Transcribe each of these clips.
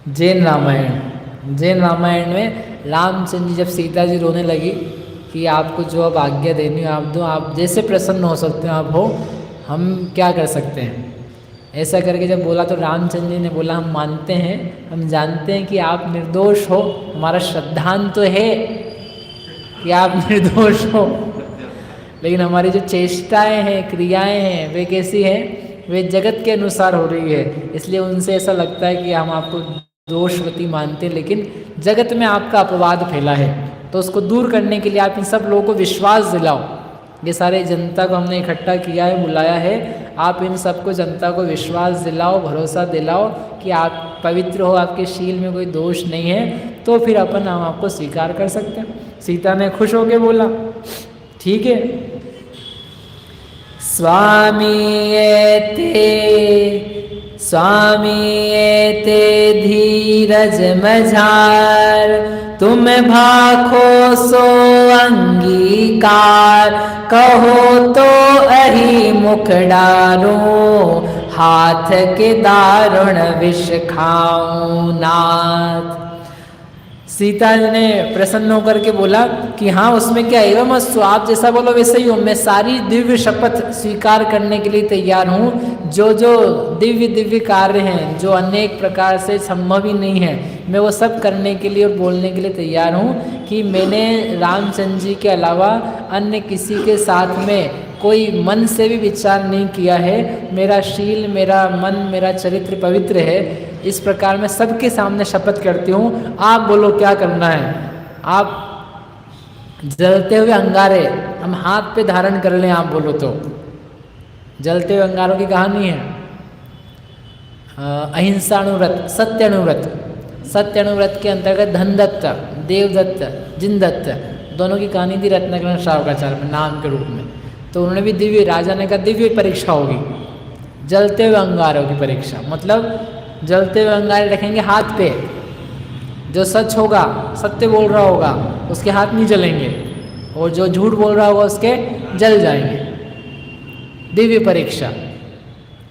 जैन रामायण में रामचंद्र जी जब सीता जी रोने लगी कि आपको जो अब आज्ञा देनी हो आप दो, आप जैसे प्रसन्न हो सकते हो आप हो, हम क्या कर सकते हैं। ऐसा करके जब बोला तो रामचंद्र जी ने बोला हम मानते हैं, हम जानते हैं कि आप निर्दोष हो, हमारा श्रद्धांत तो है कि आप निर्दोष हो, लेकिन हमारी जो चेष्टाएं हैं क्रियाएं हैं वे कैसी हैं, वे जगत के अनुसार हो रही है, इसलिए उनसे ऐसा लगता है कि हम आपको दोषवती मानते हैं, लेकिन जगत में आपका अपवाद फैला है, तो उसको दूर करने के लिए आप इन सब लोगों को विश्वास दिलाओ। ये सारे जनता को हमने इकट्ठा किया है, बुलाया है, आप इन सबको जनता को विश्वास दिलाओ, भरोसा दिलाओ कि आप पवित्र हो, आपके शील में कोई दोष नहीं है, तो फिर हम आपको स्वीकार कर सकते हैं। सीता ने खुश होकर बोला ठीक है। स्वामी ते धीरज मझार, तुम भाखो सो अंगीकार, कहो तो अहि मुख डारो, हाथ के दारुण विष खाऊं नाथ। सीता जी ने प्रसन्न होकर के बोला कि हाँ उसमें क्या एवं अस्तु, आप जैसा बोलो वैसे ही हो, मैं सारी दिव्य शपथ स्वीकार करने के लिए तैयार हूँ। जो जो दिव्य कार्य हैं जो अनेक प्रकार से संभव ही नहीं है, मैं वो सब करने के लिए और बोलने के लिए तैयार हूँ कि मैंने रामचंद्र जी के अलावा अन्य किसी के साथ में कोई मन से भी विचार नहीं किया है, मेरा शील, मेरा मन, मेरा चरित्र पवित्र है। इस प्रकार मैं सबके सामने शपथ करती हूँ। आप बोलो क्या करना है। आप जलते हुए अंगारे हम हाथ पे धारण कर लें, आप बोलो तो। जलते हुए अंगारों की कहानी है, अहिंसाणुव्रत, सत्यानुव्रत के अंतर्गत धनदत्त, देवदत्त, जिनदत्त दोनों की कहानी थी रत्नाकरण श्रावकाचार्य में नाम के रूप में। तो उन्होंने भी दिव्य, राजा ने कहा दिव्य परीक्षा होगी, जलते हुए अंगारों की परीक्षा। मतलब जलते हुए अंगारे रखेंगे हाथ पे, जो सच होगा, सत्य बोल रहा होगा, उसके हाथ नहीं जलेंगे, और जो झूठ बोल रहा होगा उसके जल जाएंगे। दिव्य परीक्षा।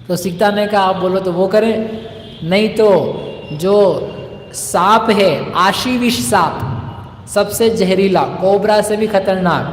तो सीता ने कहा आप बोलो तो वो करें, नहीं तो जो सांप है, आशीविष सांप, सबसे जहरीला, कोबरा से भी खतरनाक,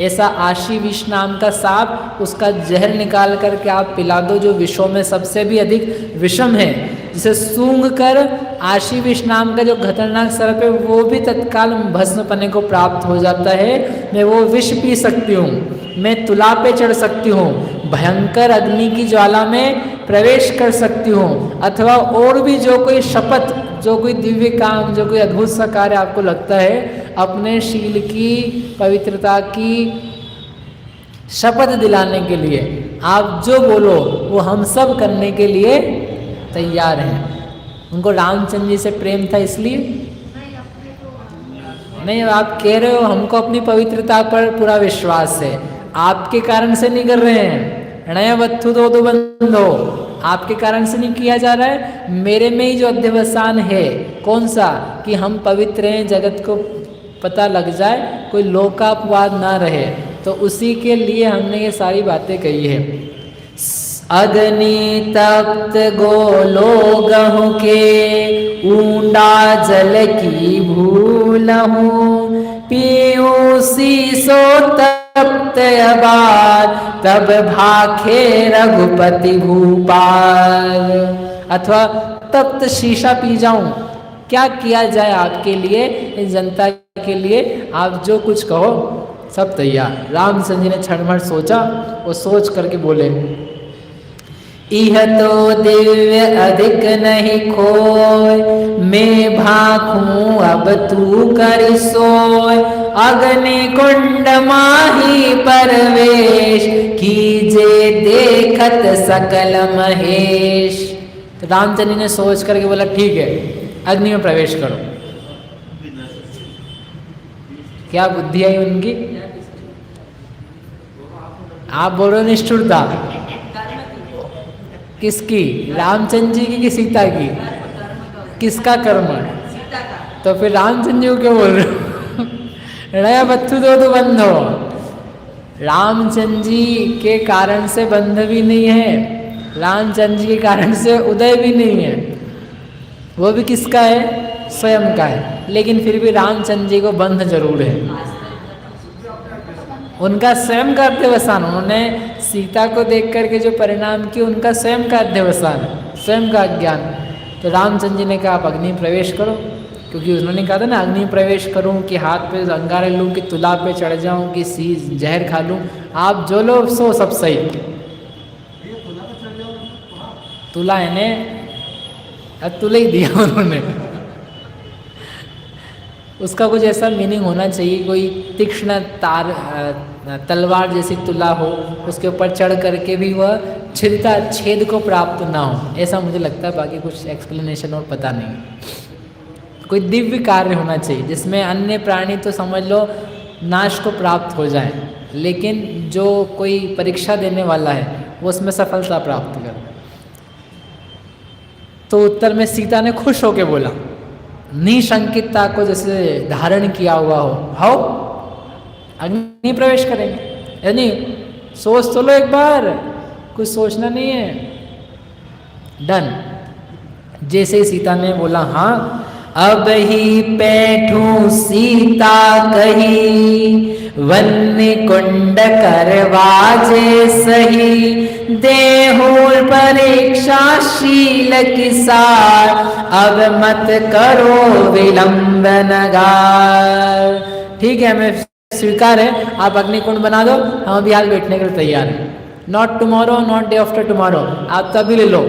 ऐसा आशीविष नाम का सांप, उसका जहर निकाल करके आप पिला दो, जो विषों में सबसे भी अधिक विषम है, जिसे सूंघ कर आशीविष नाम का जो खतरनाक सर्प है वो भी तत्काल भस्म पने को प्राप्त हो जाता है। मैं वो विष पी सकती हूँ, मैं तुला पे चढ़ सकती हूँ, भयंकर अग्नि की ज्वाला में प्रवेश कर सकती हूँ, अथवा और भी जो कोई शपथ, जो कोई दिव्य काम, जो कोई अद्भुत सा कार्य आपको लगता है, अपने शील की पवित्रता की शपथ दिलाने के लिए आप जो बोलो वो हम सब करने के लिए तैयार हैं। उनको रामचंद्र जी से प्रेम था इसलिए नहीं। आप कह रहे हो हमको अपनी पवित्रता पर पूरा विश्वास है, आपके कारण से नहीं कर रहे हैं। णयवत्थु दो बंधो, आपके कारण से नहीं किया जा रहा है, मेरे में ही जो अध्यवसान है, कौन सा, कि हम पवित्र हैं, जगत को पता लग जाए, कोई लोकापवाद ना रहे, तो उसी के लिए हमने ये सारी बातें कही है। अग्नि तप्त गोलो गहु के, ऊंडा जल की भूलहूँ, पीऊँ सीसो तप्त अबार, तब भाखे रघुपति भूपाल। अथवा तप्त शीशा पी जाऊं, क्या किया जाए आपके लिए, इस जनता के लिए, आप जो कुछ कहो सब तैयार। रामचंद्र जी ने क्षण भर सोचा, वो सोच करके बोले इह तो दिव्य अधिक नहीं खोय, मैं भाखूं अब तू कर सोय, अग्नि कुंड माही परवेश, कीजे देखत सकल महेश। तो रामचंद्र ने सोच करके बोला ठीक है, अग्नि में प्रवेश करो। क्या बुद्धि आई उनकी। आप बोल रहे हो निष्ठुरता किसकी, रामचंद्र जी की कि सीता की, किसका कर्म। तो फिर रामचंद्र जी को क्यों बोल रहे हो। णयवत्थु दो बंधो, रामचंद्र जी के कारण से बंध भी नहीं है, रामचंद्र जी के कारण से उदय भी नहीं है। वो भी किसका है? स्वयं का है। लेकिन फिर भी रामचंद्र जी को बंध जरूर है, उनका स्वयं का अध्यवसान। उन्होंने सीता को देख करके जो परिणाम किए उनका स्वयं का अध्यवसान, स्वयं का अज्ञान। तो रामचंद्र जी ने कहा आप अग्नि प्रवेश करो, क्योंकि उन्होंने कहा था ना अग्नि प्रवेश करूं कि हाथ पे अंगारे लूं कि तुला पे चढ़ जाऊं कि सी जहर खा लूं, आप जो लो सो सब सही। तुला इन्हें तुला ही दिया उन्होंने। उसका कुछ ऐसा मीनिंग होना चाहिए, कोई तीक्ष्ण तलवार जैसी तुला हो, उसके ऊपर चढ़ करके भी वह छेद को प्राप्त ना हो, ऐसा मुझे लगता है। बाकी कुछ एक्सप्लेनेशन और पता नहीं। कोई दिव्य कार्य होना चाहिए जिसमें अन्य प्राणी तो समझ लो नाश को प्राप्त हो जाए, लेकिन जो कोई परीक्षा देने वाला है वो उसमें सफलता प्राप्त करे। तो उत्तर में सीता ने खुश होकर बोला, निशंकितता को जैसे धारण किया हुआ हो अग्नि प्रवेश करेंगे। यानी सोच तो लो एक बार, कुछ सोचना नहीं है, डन। जैसे ही सीता ने बोला हाँ, अब ही पैठू सीता कही, वन्य कुंड करवाजे सही, देहो परीक्षाशील किसार, अब मत करो विलंब नगार। ठीक है, हमें स्वीकार है, आप अग्निकुंड बना दो, हम अभी आज बैठने के लिए तैयार हैं। Not tomorrow, not day after tomorrow, आप तभी ले लो,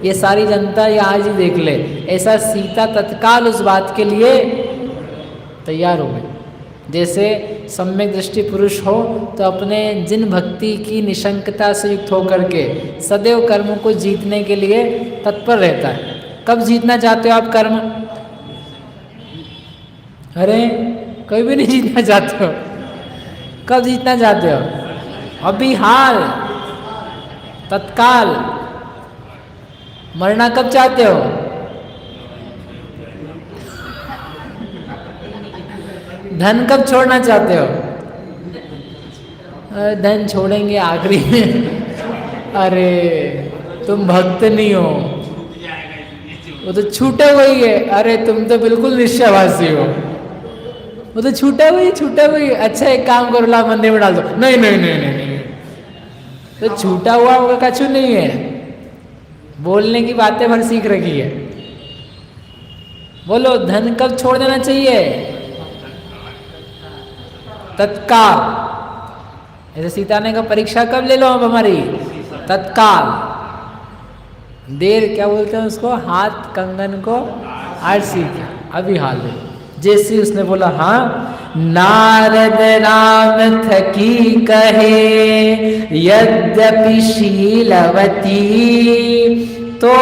ये सारी जनता ये आज ही देख ले। ऐसा सीता तत्काल उस बात के लिए तैयार हो गई। जैसे सम्यक दृष्टि पुरुष हो तो अपने जिन भक्ति की निशंकता से युक्त होकर के सदैव कर्म को जीतने के लिए तत्पर रहता है। कब जीतना चाहते हो आप कर्म? अरे कभी भी नहीं जीतना चाहते हो। कब जीतना चाहते हो? अभी हाल, तत्काल। मरना कब चाहते हो? धन कब छोड़ना चाहते हो? धन छोड़ेंगे आखिरी में। अरे तुम भक्त नहीं हो, वो तो छूटे हुई है। अरे तुम तो बिल्कुल निश्चयवासी हो, वो तो छूटा हुई। अच्छा एक काम करो, ला मंदिर में डाल दो। नहीं नहीं नहीं नहीं, नहीं। तो छूटा हुआ होगा कछु नहीं है, बोलने की बातें भर सीख रखी है। बोलो धन कब छोड़ देना चाहिए? तत्काल। ऐसे सीता ने कहा परीक्षा कब ले लो अब हमारी? तत्काल। देर क्या बोलते हैं उसको, हाथ कंगन को आरसी, अभी हाल ले। जैसे उसने बोला हाँ, नारद राम थकी कहे, यद्यपि शीलवती, तो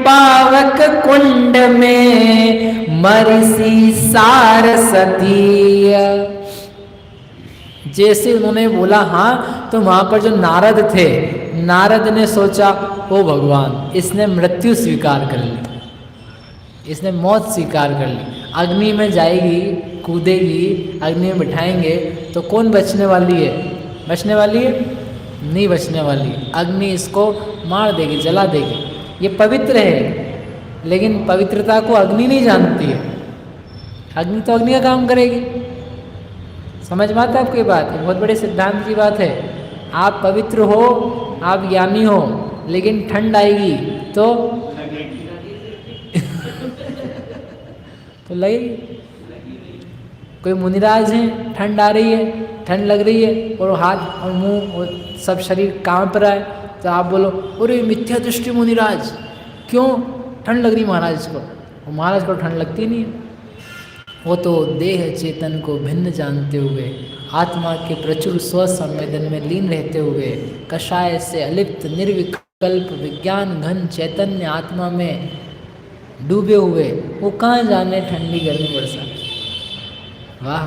पावक कुंड में मरसी सारसती। जैसे उन्होंने बोला हाँ, तो वहां पर जो नारद थे, नारद ने सोचा ओ भगवान, इसने मृत्यु स्वीकार कर ली, इसने मौत स्वीकार कर ली। अग्नि में जाएगी, कूदेगी, अग्नि में बिठाएंगे तो कौन बचने वाली है? बचने वाली है? नहीं बचने वाली। अग्नि इसको मार देगी, जला देगी। ये पवित्र है, लेकिन पवित्रता को अग्नि नहीं जानती है। अग्नि तो अग्नि का काम करेगी। समझ में आता है आपको ये बात? बहुत बड़े सिद्धांत की बात है। आप पवित्र हो, आप ज्ञानी हो, लेकिन ठंड आएगी तो लगेगी। कोई मुनिराज हैं, ठंड आ रही है, ठंड लग रही है और हाथ और मुंह और सब शरीर कांप रहा है, तो आप बोलो अरे मिथ्या दृष्टि मुनिराज, क्यों ठंड लग रही महाराज को? वो महाराज को ठंड लगती नहीं है। वो तो देह चेतन को भिन्न जानते हुए, आत्मा के प्रचुर स्वसंवेदन में लीन रहते हुए, कषाय से अलिप्त निर्विकल्प विज्ञान घन चैतन्य आत्मा में डूबे हुए, वो कहाँ जाने ठंडी गर्मी बरसात। वाह,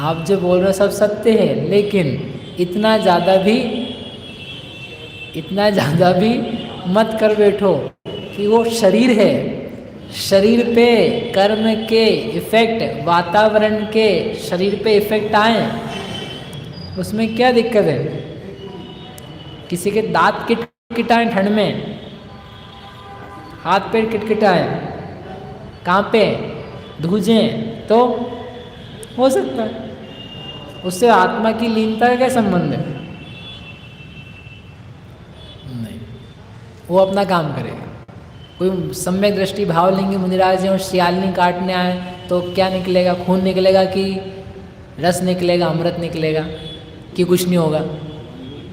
आप जो बोल रहे हो सब सत्य है, लेकिन इतना ज़्यादा भी मत कर बैठो कि वो शरीर है, शरीर पे कर्म के इफेक्ट, वातावरण के शरीर पे इफेक्ट आए, उसमें क्या दिक्कत है? किसी के दांत किटकिटाएं ठंड में, हाथ पैर किटकिटाएं, कांपे, धूजें, तो हो सकता है। उससे आत्मा की लीनता का क्या संबंध है? नहीं, वो अपना काम करेगा। कोई सम्यक दृष्टि भाव लेंगे मुनिराज जी और शियालनी काटने आए तो क्या निकलेगा? खून निकलेगा कि रस निकलेगा, अमृत निकलेगा कि कुछ नहीं होगा?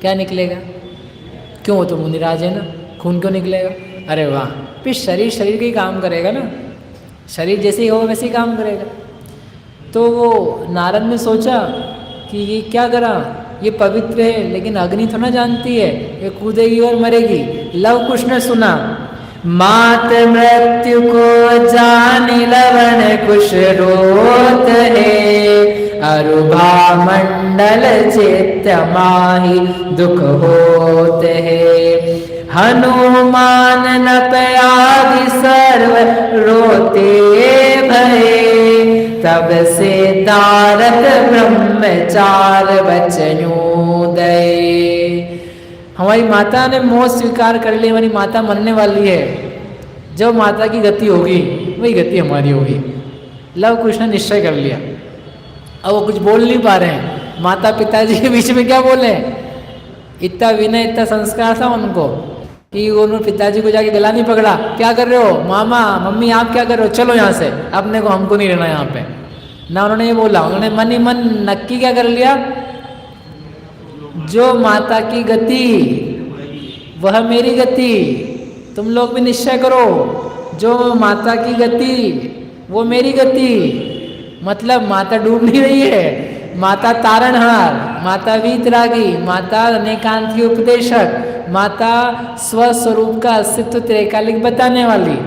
क्या निकलेगा? क्यों? वो तो मुनिराज है ना, खून क्यों निकलेगा? अरे वाह! फिर शरीर शरीर का ही काम करेगा ना, शरीर जैसे ही होगा वैसे ही काम करेगा। तो वो नारद ने सोचा कि ये क्या करा, ये पवित्र है लेकिन अग्नि तो ना जानती है, ये कूदेगी और मरेगी। लव कुश ने सुना, मात मृत्यु को जानी लवन कुश रोत है, अरुभा मंडल चित्त माही दुख होत है। हनुमान नपयादि सर्व रोते भये, तब से तारक ब्रह्मचार वचनों दये। हमारी माता ने मोह स्वीकार कर ली, हमारी माता मरने वाली है। जो माता की गति होगी वही गति हमारी होगी। लव कुश ने निश्चय कर लिया। अब वो कुछ बोल नहीं पा रहे हैं, माता पिताजी के बीच में क्या बोले? इतना विनय, इतना संस्कार था उनको कि उन्होंने पिताजी को जाके गला नहीं पकड़ा, क्या कर रहे हो मामा मम्मी, आप क्या कर रहे हो, चलो यहाँ से, अपने को हमको नहीं रहना यहाँ पे ना। उन्होंने ये बोला, उन्होंने मन ही मन नक्की क्या कर लिया, जो माता की गति वह मेरी गति। तुम लोग भी निश्चय करो, जो माता की गति वो मेरी गति। मतलब माता डूब नहीं रही है, माता तारणहार, माता वीतरागी, माता अनेकांत की उपदेशक, माता स्वस्वरूप का अस्तित्व त्रैकालिक बताने वाली,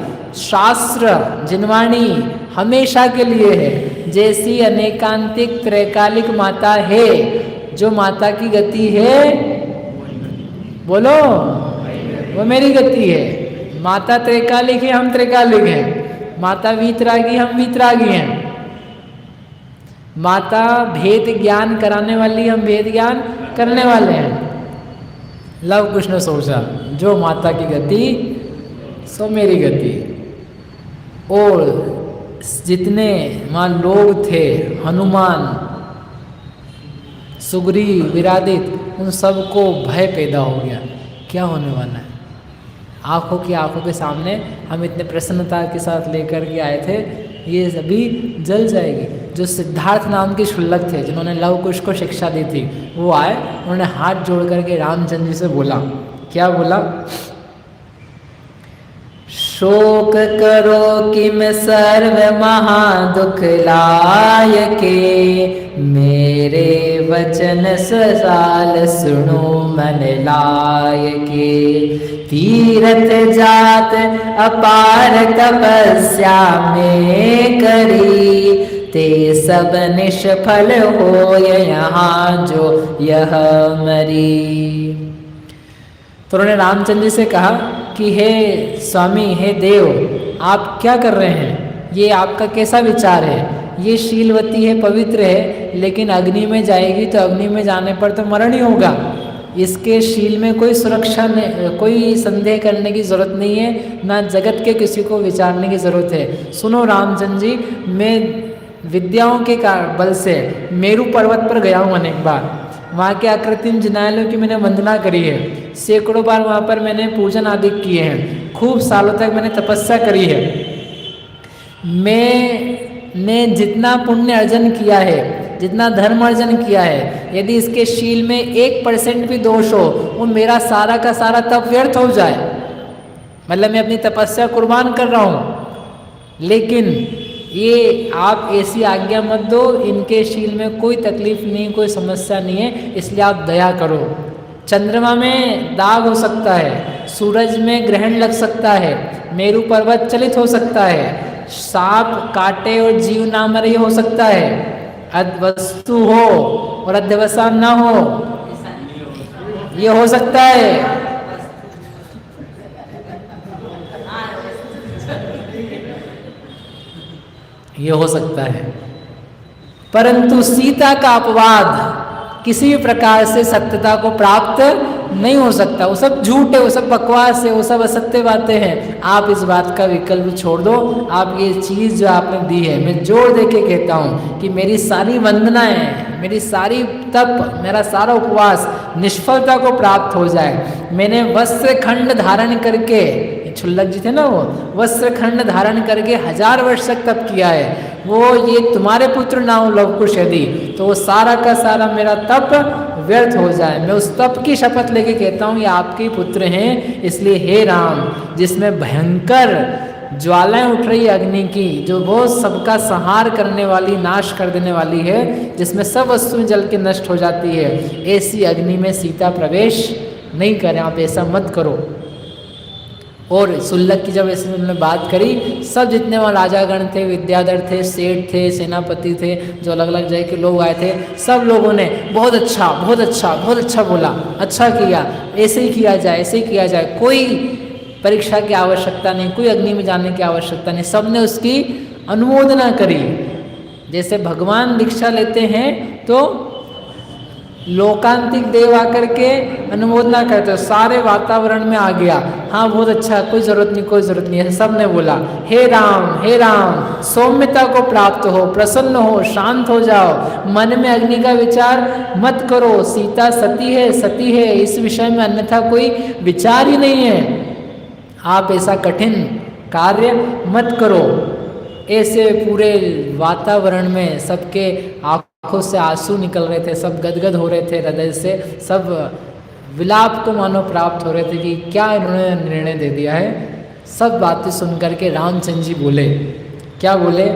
शास्त्र जिनवाणी हमेशा के लिए है। जैसी अनेकांतिक त्रैकालिक माता है, जो माता की गति है बोलो वो मेरी गति है। माता त्रैकालिक है, हम त्रैकालिक हैं। माता वीतरागी, हम वीतरागी हैं। माता भेद ज्ञान कराने वाली, हम भेद ज्ञान करने वाले हैं। लव कुश ने सोचा, जो माता की गति सो मेरी गति। और जितने वहाँ लोग थे, हनुमान, सुग्रीव, विरादित, उन सबको भय पैदा हो गया, क्या होने वाला है। आंखों के सामने हम इतने प्रसन्नता के साथ लेकर के आए थे, ये सभी जल जाएगी। जो सिद्धार्थ नाम के शुल्लक थे, जिन्होंने लव कुश को शिक्षा दी थी, वो आए, उन्होंने हाथ जोड़ करके रामचंद्र जी से बोला, क्या बोला? शोक करो कि मैं सर्व महादुख लायके, मेरे वचन ससाल सुनो मन लायके। तीरथ जात अपार तपस्या में करी, ते सब निष्फल हो यहाँ जो यह मरी। तो उन्होंने रामचंद्र जी से कहा कि हे स्वामी, हे देव, आप क्या कर रहे हैं? ये आपका कैसा विचार है? ये शीलवती है, पवित्र है, लेकिन अग्नि में जाएगी तो अग्नि में जाने पर तो मरण ही होगा। इसके शील में कोई सुरक्षा नहीं, कोई संदेह करने की ज़रूरत नहीं है, ना जगत के किसी को विचारने की ज़रूरत है। सुनो रामचंद्र जी, मैं विद्याओं के बल से मेरू पर्वत पर गया हूँ अनेक बार। वहाँ के अकृत्रिम जिनालयों की मैंने वंदना करी है, सैकड़ों बार वहाँ पर मैंने पूजन आदि किए हैं, खूब सालों तक मैंने तपस्या करी है। मैंने जितना पुण्य अर्जन किया है, जितना धर्म अर्जन किया है, यदि इसके शील में 1% भी दोष हो, वो मेरा सारा का सारा तप व्यर्थ हो जाए। मतलब मैं अपनी तपस्या कुर्बान कर रहा हूँ, लेकिन ये आप ऐसी आज्ञा मत दो, इनके शील में कोई तकलीफ नहीं, कोई समस्या नहीं है, इसलिए आप दया करो। चंद्रमा में दाग हो सकता है, सूरज में ग्रहण लग सकता है, मेरू पर्वत चलित हो सकता है, सांप काटे और जीव ना मरे हो सकता है, अद्वस्तु हो और अध्यवसान ना हो, ये हो सकता है। ये हो सकता है, परंतु सीता का अपवाद किसी भी प्रकार से सत्यता को प्राप्त नहीं हो सकता, वो सब झूठ है, वो सब बकवास है, वो सब असत्य बातें हैं। आप इस बात का विकल्प छोड़ दो। आप ये चीज़ जो आपने दी है, मैं जोर दे के कहता हूँ कि मेरी सारी वंदनाएं, मेरी सारी तप, मेरा सारा उपवास निष्फलता को प्राप्त हो जाए। मैंने वस्त्र खंड धारण करके, क्षुल्लक जी थे ना, वो वस्त्र खंड धारण करके 1000 वर्ष तक तप किया है। वो ये तुम्हारे पुत्र ना हो लवकुश यदि, तो वो सारा का सारा मेरा तप व्यर्थ हो जाए। मैं उस तप की शपथ लेके कहता हूँ ये आपके ही पुत्र हैं। इसलिए हे राम, जिसमें भयंकर ज्वालाएं उठ रही है अग्नि की, जो वो सबका संहार करने वाली, नाश कर देने वाली है, जिसमें सब वस्तुएं जल के नष्ट हो जाती है, ऐसी अग्नि में सीता प्रवेश नहीं करें। आप ऐसा मत करो। और सुल्लक की जब ऐसे उन्होंने बात करी, सब जितने वहाँ राजागण थे, विद्याधर थे, सेठ थे, सेनापति थे, जो अलग अलग जगह के लोग आए थे, सब लोगों ने बहुत अच्छा, बहुत अच्छा, बहुत अच्छा बोला, अच्छा किया, ऐसे ही किया जाए, ऐसे ही किया जाए, कोई परीक्षा की आवश्यकता नहीं, कोई अग्नि में जाने की आवश्यकता नहीं। सब ने उसकी अनुमोदना करी। जैसे भगवान दीक्षा लेते हैं तो लोकांतिक देव आकर के अनुमोदना करते हो, सारे वातावरण में आ गया, हाँ बहुत अच्छा, कोई जरूरत नहीं, कोई जरूरत नहीं है। सब ने बोला हे राम, सौम्यता को प्राप्त हो, प्रसन्न हो, शांत हो जाओ, मन में अग्नि का विचार मत करो। सीता सती है, सती है, इस विषय में अन्यथा कोई विचार ही नहीं है। आप ऐसा कठिन कार्य मत करो। ऐसे पूरे वातावरण में सबके आंखों से आंसू निकल रहे थे, सब गदगद हो रहे थे हृदय से, सब विलाप को मानो प्राप्त हो रहे थे कि क्या इन्होंने निर्णय दे दिया है। सब बातें सुन करके रामचंद्र जी बोले, क्या बोले?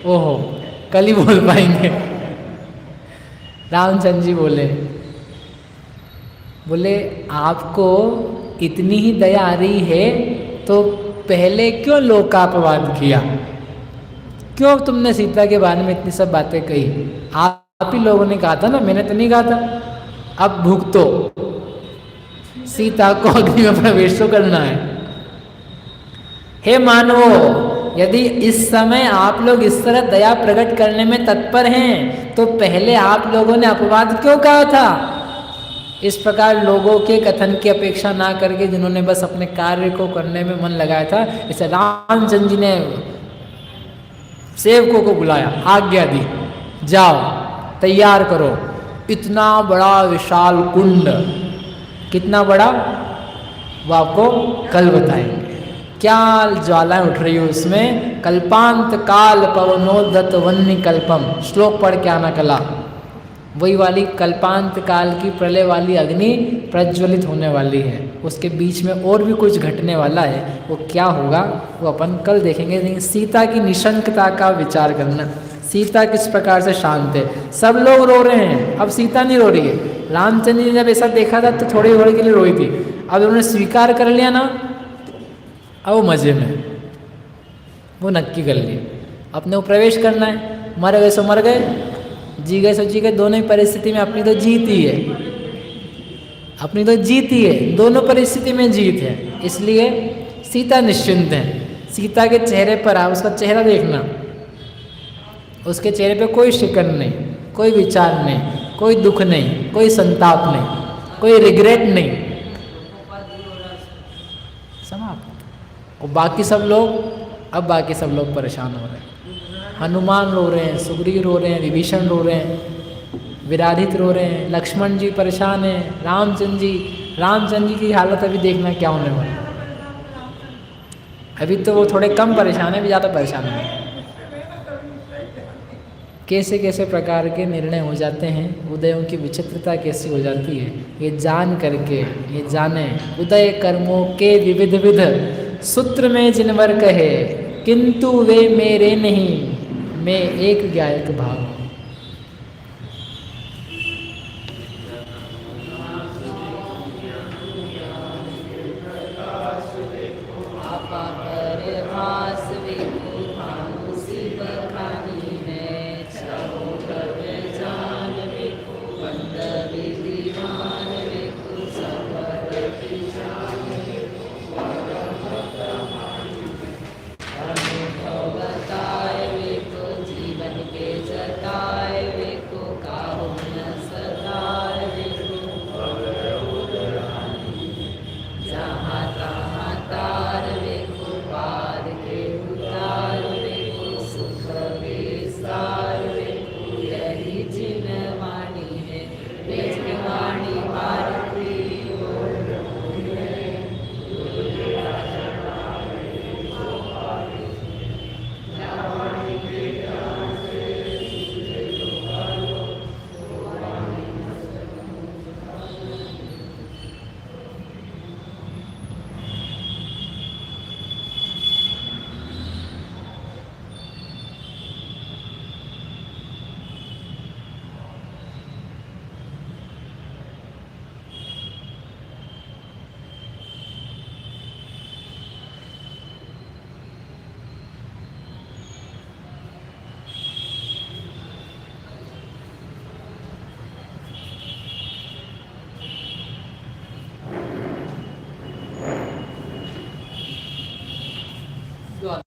ओहो, कल ही बोल पाएंगे। रामचंद्र जी बोले आपको इतनी ही दया आ रही है तो पहले क्यों लोकापवाद किया? क्यों तुमने सीता के बारे में इतनी सब बातें कही? आप ही लोगों ने कहा था ना, मैंने तो नहीं कहा था। अब भुगतो, सीता को अग्नि में प्रवेश तो करना है। हे मानवो, यदि इस समय आप लोग इस तरह दया प्रकट करने में तत्पर हैं तो पहले आप लोगों ने अपवाद क्यों कहा था? इस प्रकार लोगों के कथन की अपेक्षा ना करके जिन्होंने बस अपने कार्य को करने में मन लगाया था, इसे रामचंद्र जी ने सेवकों को बुलाया, आज्ञा दी, जाओ तैयार करो इतना बड़ा विशाल कुंड। कितना बड़ा वो आपको कल बताएंगे। क्या ज्वालाएं उठ रही हो उसमें। कल्पांत काल पवनोदत वन्य कल्पम, श्लोक पढ़ के आना कला। वही वाली कल्पांत काल की प्रलय वाली अग्नि प्रज्वलित होने वाली है। उसके बीच में और भी कुछ घटने वाला है, वो क्या होगा वो अपन कल देखेंगे। लेकिन सीता की निशंकता का विचार करना, सीता किस प्रकार से शांत है। सब लोग रो रहे हैं, अब सीता नहीं रो रही है। रामचंद्र जी ने जब ऐसा देखा था तो थोड़ी देर के लिए रोई थी, अब उन्होंने स्वीकार कर लिया ना, अब वो मजे में, वो नक्की कर लिए अपने को प्रवेश करना है। मर गए सो मर गए, जी गए सो जी गए। दोनों ही परिस्थिति में अपनी तो जीत ही है, अपनी तो जीत ही है, दोनों परिस्थिति में जीत है। इसलिए सीता निश्चिंत है। सीता के चेहरे पर आ, उसका चेहरा देखना, उसके चेहरे पे कोई शिकन नहीं, कोई विचार नहीं, कोई दुख नहीं, कोई संताप नहीं, कोई रिग्रेट नहीं, समाप्त। और बाकी सब लोग, अब बाकी सब लोग परेशान हो रहे हैं। हनुमान रो रहे हैं, सुग्रीव रो रहे हैं, विभीषण रो रहे हैं, विराधित रो रहे हैं, लक्ष्मण जी परेशान हैं, रामचंद्र जी की हालत अभी देखना क्या होने वाला। अभी तो वो थोड़े कम परेशान है, अभी ज़्यादा परेशान है। कैसे कैसे प्रकार के निर्णय हो जाते हैं, उदयों की विचित्रता कैसी हो जाती है, ये जान करके, ये जाने। उदय कर्मों के विविध विध सूत्र में जिनवर कहे, किंतु वे मेरे नहीं, मैं एक ज्ञायक भाव हूँ। जो